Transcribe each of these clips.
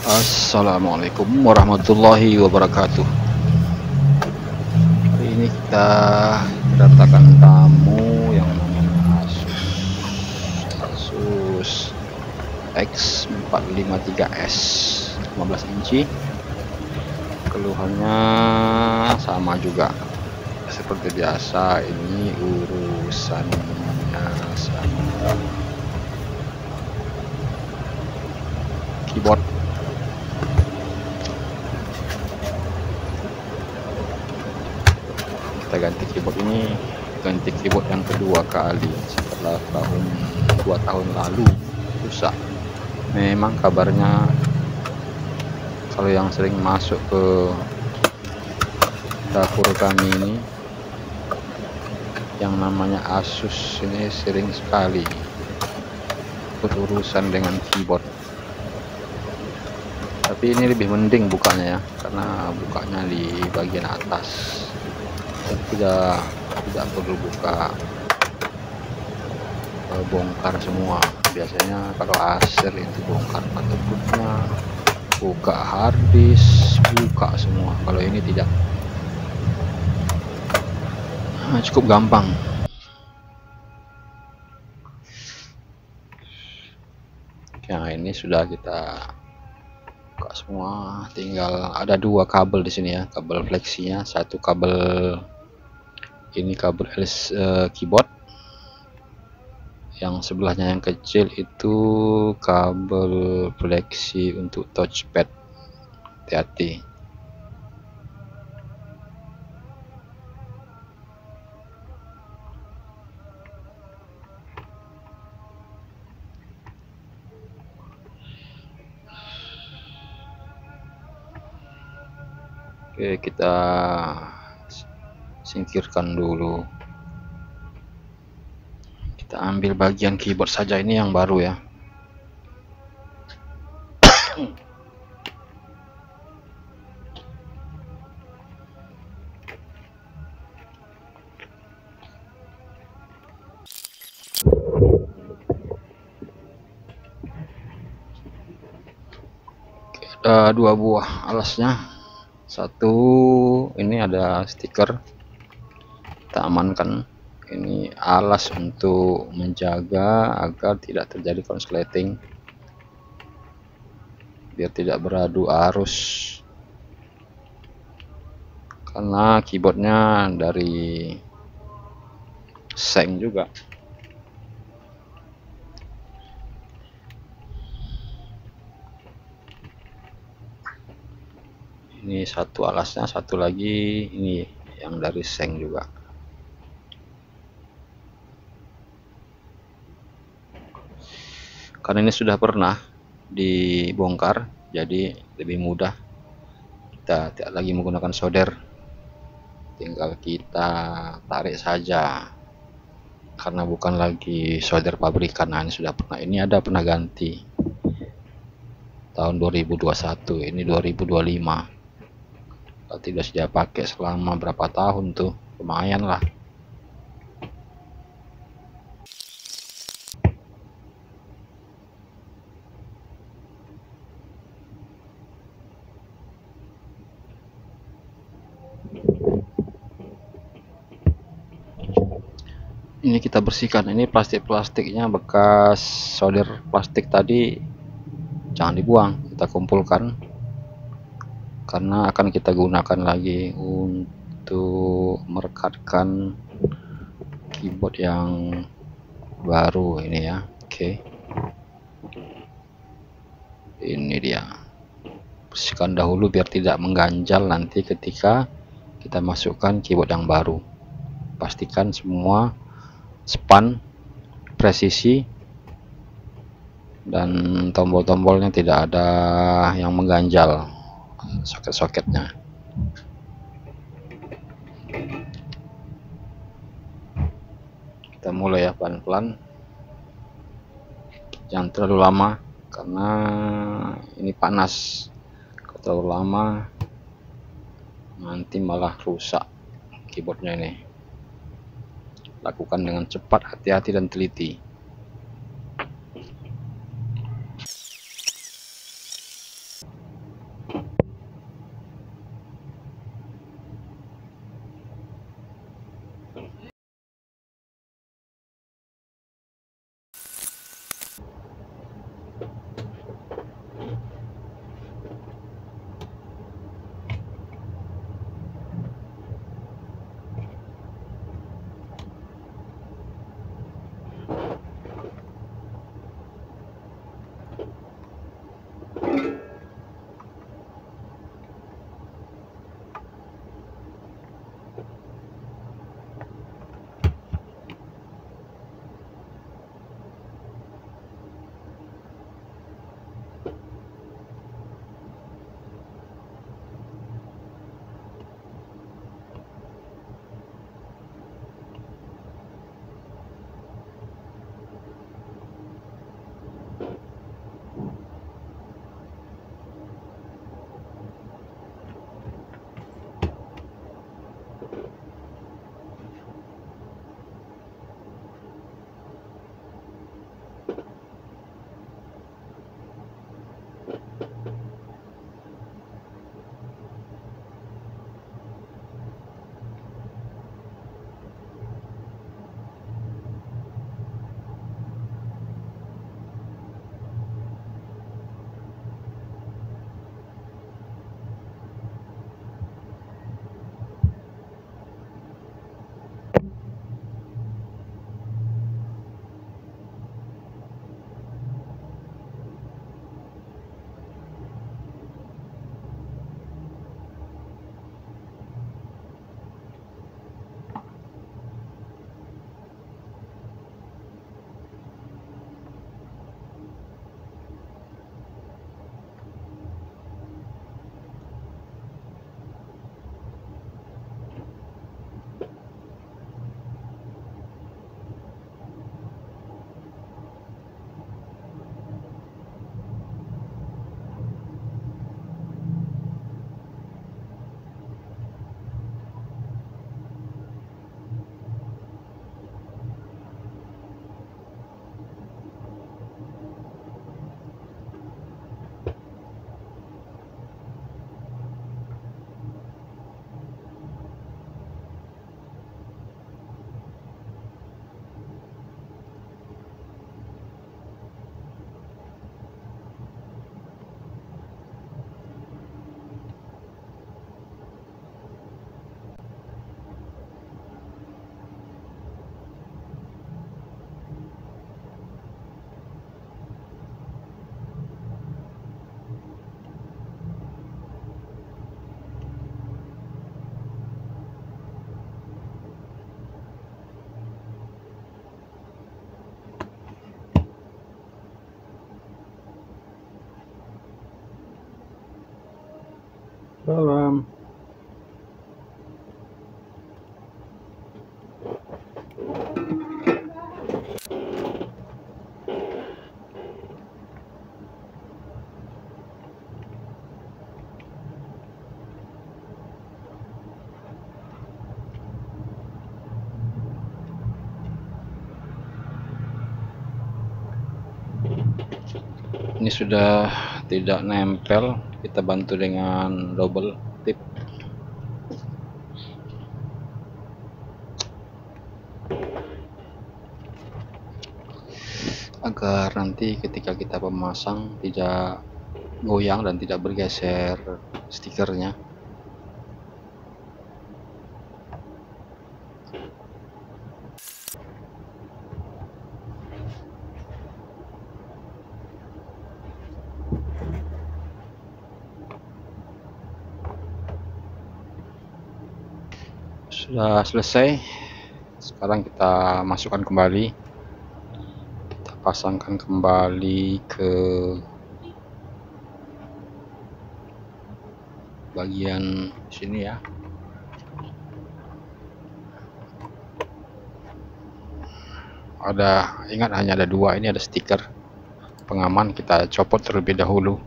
Assalamualaikum warahmatullahi wabarakatuh. Hari ini kita kedatangan tamu yang namanya Asus X453S 15 inci. Keluhannya sama juga seperti biasa, ini urusannya sama keyboard. Kita ganti keyboard yang kedua kali setelah 2 tahun lalu rusak. Memang kabarnya kalau yang sering masuk ke dapur kami ini yang namanya Asus ini sering sekali berurusan dengan keyboard. Tapi ini lebih mending bukanya ya, karena bukanya di bagian atas, tidak perlu buka bongkar semua. Biasanya kalau Acer itu bongkar motherboardnya, buka harddisk, buka semua. Kalau ini tidak, cukup gampang. Nah, ini sudah kita buka semua, tinggal ada 2 kabel di sini ya, kabel fleksinya, satu kabel ini kabel keyboard, yang sebelahnya yang kecil itu kabel fleksi untuk touchpad. Hati-hati. Oke, kita singkirkan dulu. Kita ambil bagian keyboard saja, ini yang baru ya. Oke, ada 2 buah alasnya. Satu ini ada stiker, kita amankan. Ini alas untuk menjaga agar tidak terjadi konsleting, biar tidak beradu arus, karena keyboardnya dari seng juga. Ini satu alasnya, satu lagi ini yang dari seng juga. Karena ini sudah pernah dibongkar, jadi lebih mudah. Kita tidak lagi menggunakan solder, tinggal kita tarik saja, karena bukan lagi solder pabrikan. Nah, ini sudah pernah, ini pernah ganti tahun 2021, ini 2025. Kalau tidak sudah pakai selama berapa tahun tuh, lumayan lah. Ini kita bersihkan, ini plastiknya bekas solder plastik tadi, jangan dibuang, kita kumpulkan karena akan kita gunakan lagi untuk merekatkan keyboard yang baru ini ya. Oke, ini dia, bersihkan dahulu biar tidak mengganjal nanti ketika kita masukkan keyboard yang baru. Pastikan semua span, presisi, dan tombol-tombolnya tidak ada yang mengganjal, soket-soketnya. Kita mulai ya, pelan-pelan, jangan terlalu lama karena ini panas. Kalau terlalu lama nanti malah rusak keyboardnya ini. Lakukan dengan cepat, hati-hati dan teliti. Salam. Ini sudah tidak nempel, kita bantu dengan double tip. Agar nanti ketika kita memasang tidak goyang dan tidak bergeser stikernya. Sudah selesai, sekarang kita masukkan kembali, kita pasangkan kembali ke bagian sini ya. Ingat hanya ada dua, ini ada stiker pengaman, kita copot terlebih dahulu.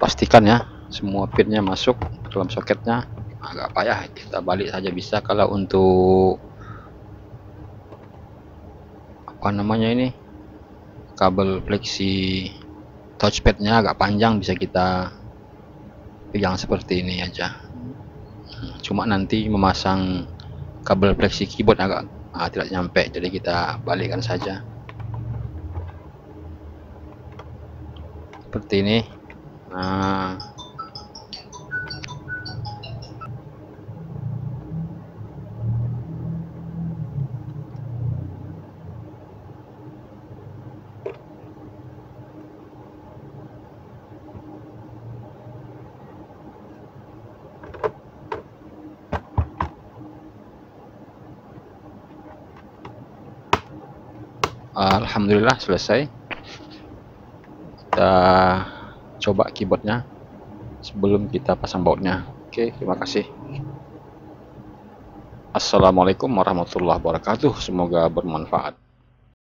Pastikan ya semua pinnya masuk ke dalam soketnya. Agak payah, kita balik saja bisa. Kalau untuk apa namanya ini, kabel fleksi touchpadnya agak panjang, bisa kita pegang seperti ini aja. Cuma nanti memasang kabel fleksi keyboard agak tidak nyampe, jadi kita balikkan saja seperti ini. Nah, alhamdulillah selesai. Kita coba keyboardnya sebelum kita pasang bautnya. Oke, terima kasih. Assalamualaikum warahmatullahi wabarakatuh, semoga bermanfaat.